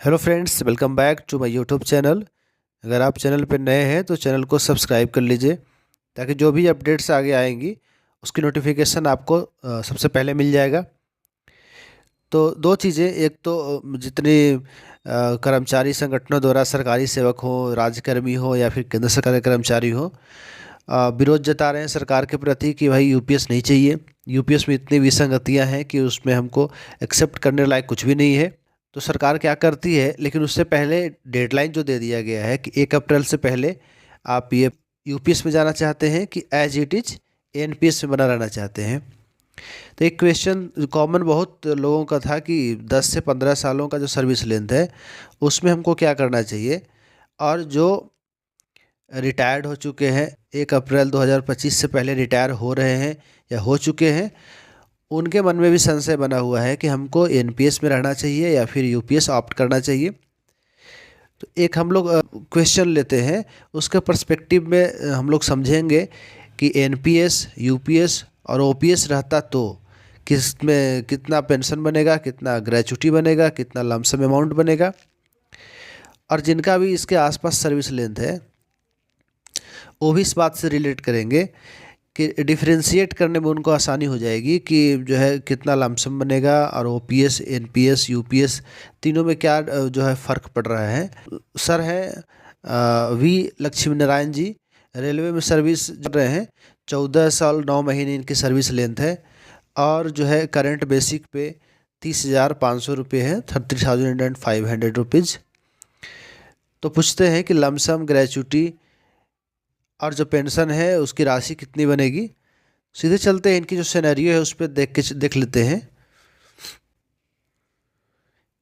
Hello friends, welcome back to my YouTube channel. अगर आप channel पर नए हैं तो चैनल को सब्सक्राइब कर लीजिए ताकि जो भी अपडेट्स आगे आएंगी उसकी नोटिफिकेशन आपको सबसे पहले मिल जाएगा। तो दो चीज़ें, एक तो जितने कर्मचारी संगठनों द्वारा सरकारी सेवक हो, राज्यकर्मी हो या फिर केंद्र सरकार के कर्मचारी हो, विरोध जता रहे हैं सरकार के प्रति कि भाई यूपीएस नहीं चाहिए। यूपीएस में इतनी विसंगतियां हैं कि उसमें हमको एक्सेप्ट करने लायक कुछ भी नहीं है। तो सरकार क्या करती है, लेकिन उससे पहले डेडलाइन जो दे दिया गया है कि 1 अप्रैल से पहले आप ये यूपीएस में जाना चाहते हैं कि एज इट इज एनपीएस में बना रहना चाहते हैं। तो एक क्वेश्चन कॉमन बहुत लोगों का था कि 10 से 15 सालों का जो सर्विस लेंथ है उसमें हमको क्या करना चाहिए, और जो रिटायर्ड हो चुके हैं 1 अप्रैल 2025 से पहले रिटायर हो रहे हैं या हो चुके हैं, उनके मन में भी संशय बना हुआ है कि हमको एनपीएस में रहना चाहिए या फिर यूपीएस ऑप्ट करना चाहिए। तो एक हम लोग क्वेश्चन लेते हैं, उसके पर्सपेक्टिव में हम लोग समझेंगे कि एनपीएस, यूपीएस और ओपीएस रहता तो किस में कितना पेंशन बनेगा, कितना ग्रेच्युटी बनेगा, कितना लमसम अमाउंट बनेगा, और जिनका भी इसके आसपास सर्विस लेंथ है वो भी इस बात से रिलेट करेंगे कि डिफरेंशिएट करने में उनको आसानी हो जाएगी कि जो है कितना लमसम बनेगा और ओपीएस, एनपीएस, यूपीएस तीनों में क्या जो है फ़र्क पड़ रहा है। सर हैं वी लक्ष्मी नारायण जी, रेलवे में सर्विस कर रहे हैं, 14 साल 9 महीने इनकी सर्विस लेंथ है, और जो है करंट बेसिक पे 30,500 रुपये है, 30,500 रुपीज़। तो पूछते हैं कि लमसम, ग्रेच्युटी और जो पेंशन है उसकी राशि कितनी बनेगी। सीधे चलते हैं, इनकी जो सिनेरियो है उस पर देख लेते हैं।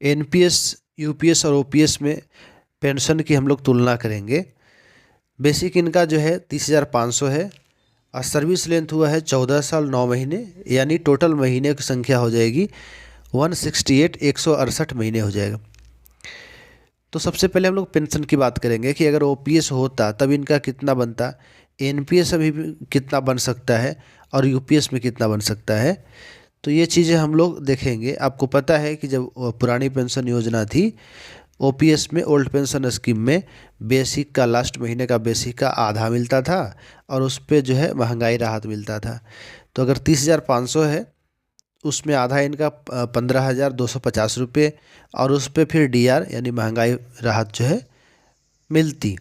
एनपीएस, यूपीएस और ओपीएस में पेंशन की हम लोग तुलना करेंगे। बेसिक इनका जो है 30,500 है और सर्विस लेंथ हुआ है 14 साल 9 महीने, यानी टोटल महीने की संख्या हो जाएगी 168, 168 महीने हो जाएगा। तो सबसे पहले हम लोग पेंशन की बात करेंगे कि अगर ओपीएस होता तब इनका कितना बनता, एनपीएस अभी भी कितना बन सकता है और यूपीएस में कितना बन सकता है। तो ये चीज़ें हम लोग देखेंगे। आपको पता है कि जब पुरानी पेंशन योजना थी, ओपीएस में, ओल्ड पेंशन स्कीम में, बेसिक का, लास्ट महीने का बेसिक का आधा मिलता था और उस पर जो है महंगाई राहत मिलता था। तो अगर 30,500 है, उसमें आधा इनका 15,250 रुपये, और उस पर फिर डीआर यानी महंगाई राहत जो है मिलती।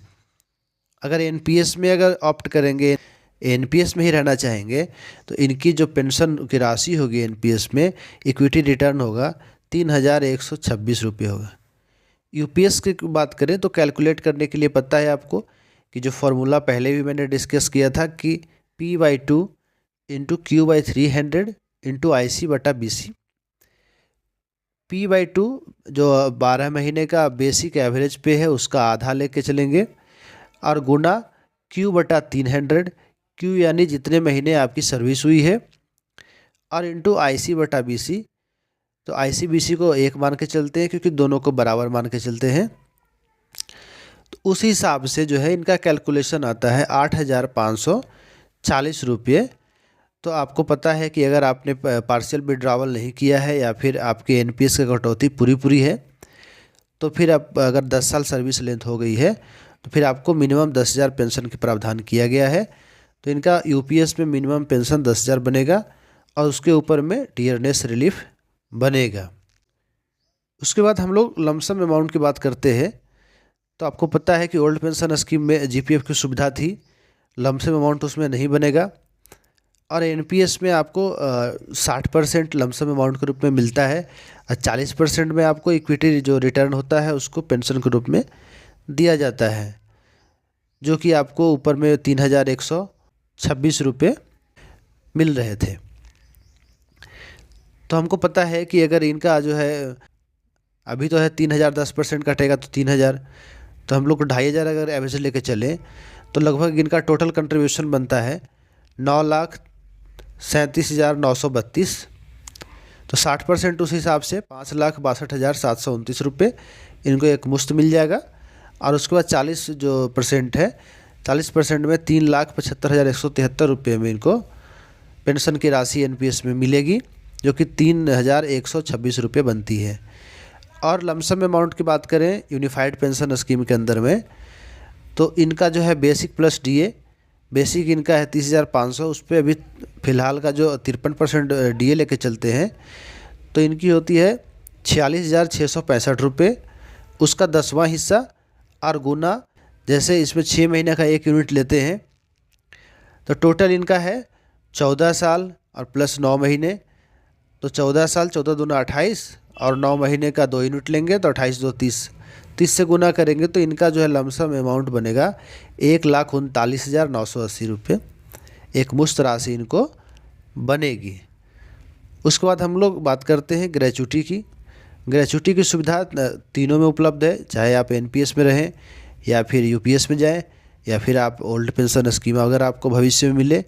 अगर एनपीएस में अगर ऑप्ट करेंगे, एनपीएस में ही रहना चाहेंगे, तो इनकी जो पेंशन की राशि होगी एनपीएस में, इक्विटी रिटर्न होगा 3,126 रुपये होगा। यूपीएस की बात करें तो कैलकुलेट करने के लिए पता है आपको कि जो फॉर्मूला पहले भी मैंने डिस्कस किया था कि P/2 into Q/300 into IC/BC। P/2 जो 12 महीने का बेसिक एवरेज पे है उसका आधा लेके चलेंगे, और गुना Q/300, Q यानी जितने महीने आपकी सर्विस हुई है, और इंटू IC/BC। तो IC/BC को 1 मान के चलते हैं क्योंकि दोनों को बराबर मान के चलते हैं। तो उस हिसाब से जो है इनका कैलकुलेशन आता है 8,540 रुपये। तो आपको पता है कि अगर आपने पार्शियल विड्रॉवल नहीं किया है या फिर आपके एनपीएस की कटौती पूरी है, तो फिर आप अगर 10 साल सर्विस लेंथ हो गई है तो फिर आपको मिनिमम 10,000 पेंशन के प्रावधान किया गया है। तो इनका यूपीएस में मिनिमम पेंशन 10,000 बनेगा और उसके ऊपर में टीयरनेस रिलीफ बनेगा। उसके बाद हम लोग लमसम अमाउंट की बात करते हैं। तो आपको पता है कि ओल्ड पेंशन स्कीम में जीपीएफ की सुविधा थी, लमसम अमाउंट उसमें नहीं बनेगा, और एनपीएस में आपको 60% लमसम अमाउंट के रूप में मिलता है और 40% में आपको इक्विटी जो रिटर्न होता है उसको पेंशन के रूप में दिया जाता है, जो कि आपको ऊपर में 3,126 रुपये मिल रहे थे। तो हमको पता है कि अगर इनका जो है अभी तो है 3,000, 10% कटेगा तो 3,000, तो हम लोग 2,500 अगर एवरेज लेके चलें तो लगभग इनका टोटल कंट्रीब्यूशन बनता है 9,37,932। तो 60% उस हिसाब से 5,62,729 रुपये इनको एक मुश्त मिल जाएगा। और उसके बाद 40 जो % है, 40% में 3,75,173 रुपये में इनको पेंशन की राशि एनपीएस में मिलेगी, जो कि 3,126 रुपये बनती है। और लमसम अमाउंट की बात करें यूनिफाइड पेंशन स्कीम के अंदर में, तो इनका जो है बेसिक प्लस डीए, बेसिक इनका है 30,500, उस पर अभी फ़िलहाल का जो 53% डीए लेके चलते हैं, तो इनकी होती है 46,665 रुपये, उसका 10वां हिस्सा और गुना, जैसे इसमें 6 महीने का 1 यूनिट लेते हैं तो टोटल इनका है 14 साल और प्लस 9 महीने, तो 14 साल 14 दूना 28 और 9 महीने का 2 यूनिट लेंगे तो 28 दो 30, 30 से गुना करेंगे तो इनका जो है लमसम अमाउंट बनेगा 1,39,980 रुपये, एक मुश्त राशि इनको बनेगी। उसके बाद हम लोग बात करते हैं ग्रेचुटी की। ग्रेचुटी की सुविधा तीनों में उपलब्ध है, चाहे आप एनपीएस में रहें या फिर यूपीएस में जाएं या फिर आप ओल्ड पेंशन स्कीम अगर आपको भविष्य में मिले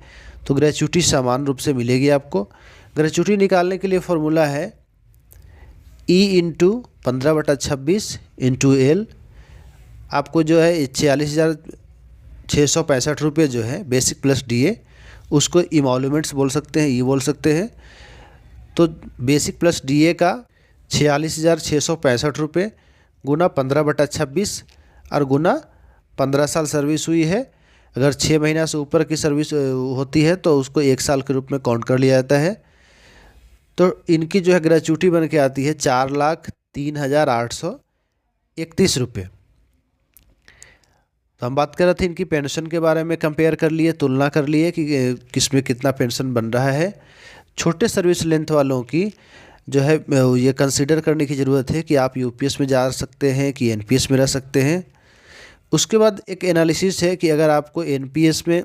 तो ग्रेचुटी समान रूप से मिलेगी आपको। ग्रेचुटी निकालने के लिए फॉर्मूला है E/15/26 आपको जो है 46,665 रुपये जो है बेसिक प्लस डीए, उसको इमोल्यूमेंट्स बोल सकते हैं, ये बोल सकते हैं। तो बेसिक प्लस डीए का 46,665 रुपये गुना 15/26 और गुना 15 साल सर्विस हुई है। अगर 6 महीना से ऊपर की सर्विस होती है तो उसको 1 साल के रूप में काउंट कर लिया जाता है। तो इनकी जो है ग्रेचुटी बन के आती है 4,03,831 रुपये। तो हम बात कर रहे थे इनकी पेंशन के बारे में, कंपेयर कर लिए, तुलना कर लिए कि किसमें कितना पेंशन बन रहा है। छोटे सर्विस लेंथ वालों की जो है ये कंसीडर करने की ज़रूरत है कि आप यूपीएस में जा सकते हैं कि एनपीएस में रह सकते हैं। उसके बाद एक एनालिसिस है कि अगर आपको एनपीएस में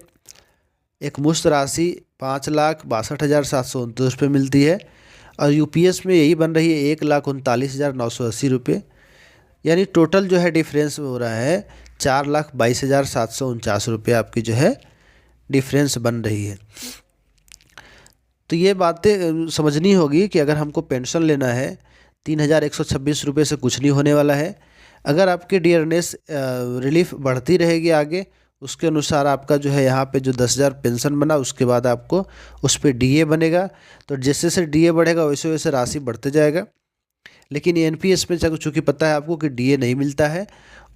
एक मुश्त राशि 5,62,729 रुपये मिलती है और यूपीएस में यही बन रही है 1,39,980 रुपये, यानी टोटल जो है डिफरेंस हो रहा है 4,22,749 रुपये आपकी जो है डिफरेंस बन रही है। तो ये बातें समझनी होगी कि अगर हमको पेंशन लेना है 3,126 रुपये से कुछ नहीं होने वाला है। अगर आपकी डियरनेस रिलीफ बढ़ती रहेगी आगे, उसके अनुसार आपका जो है यहाँ पे जो 10,000 पेंशन बना उसके बाद आपको उस पर डीए बनेगा, तो जैसे जैसे डीए बढ़ेगा वैसे वैसे राशि बढ़ते जाएगा। लेकिन एनपीएस में चूँकि पता है आपको कि डीए नहीं मिलता है,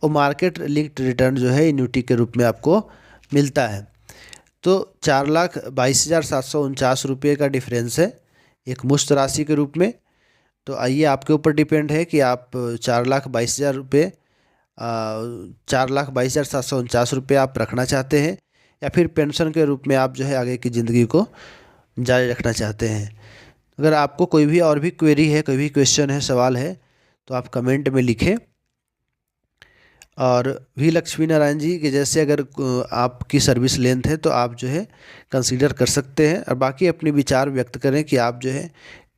और मार्केट लिंक्ड रिटर्न जो है एन्युटी के रूप में आपको मिलता है। तो 4,22,749 रुपये का डिफरेंस है एक मुश्त राशि के रूप में। तो आइए आपके ऊपर डिपेंड है कि आप 4,22,000 रुपये 4,22,749 रुपये आप रखना चाहते हैं या फिर पेंशन के रूप में आप जो है आगे की ज़िंदगी को जारी रखना चाहते हैं। अगर आपको कोई भी और भी क्वेरी है, कोई भी क्वेश्चन है, सवाल है, तो आप कमेंट में लिखें। और वी लक्ष्मी नारायण जी के जैसे अगर आपकी सर्विस लेंथ है तो आप जो है कंसीडर कर सकते हैं, और बाकी अपने विचार व्यक्त करें कि आप जो है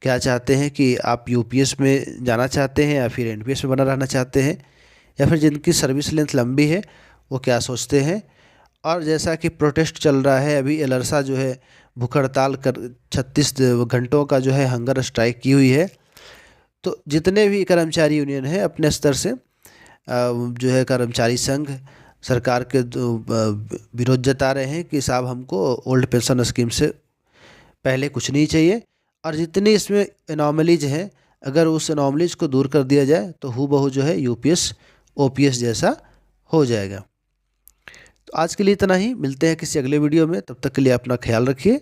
क्या चाहते हैं, कि आप यूपीएस में जाना चाहते हैं या फिर एनपीएस में बना रहना चाहते हैं, या फिर जिनकी सर्विस लेंथ लंबी है वो क्या सोचते हैं। और जैसा कि प्रोटेस्ट चल रहा है अभी, एलरसा जो है भूख हड़ताल कर 36 घंटों का जो है हंगर स्ट्राइक की हुई है। तो जितने भी कर्मचारी यूनियन है अपने स्तर से जो है कर्मचारी संघ सरकार के विरोध जता रहे हैं कि साहब हमको ओल्ड पेंशन स्कीम से पहले कुछ नहीं चाहिए, और जितनी इसमें एनॉमलीज हैं अगर उस एनॉमलीज को दूर कर दिया जाए तो हूबहू जो है यूपीएस ओपीएस जैसा हो जाएगा। तो आज के लिए इतना ही, मिलते हैं किसी अगले वीडियो में, तब तक के लिए अपना ख्याल रखिए।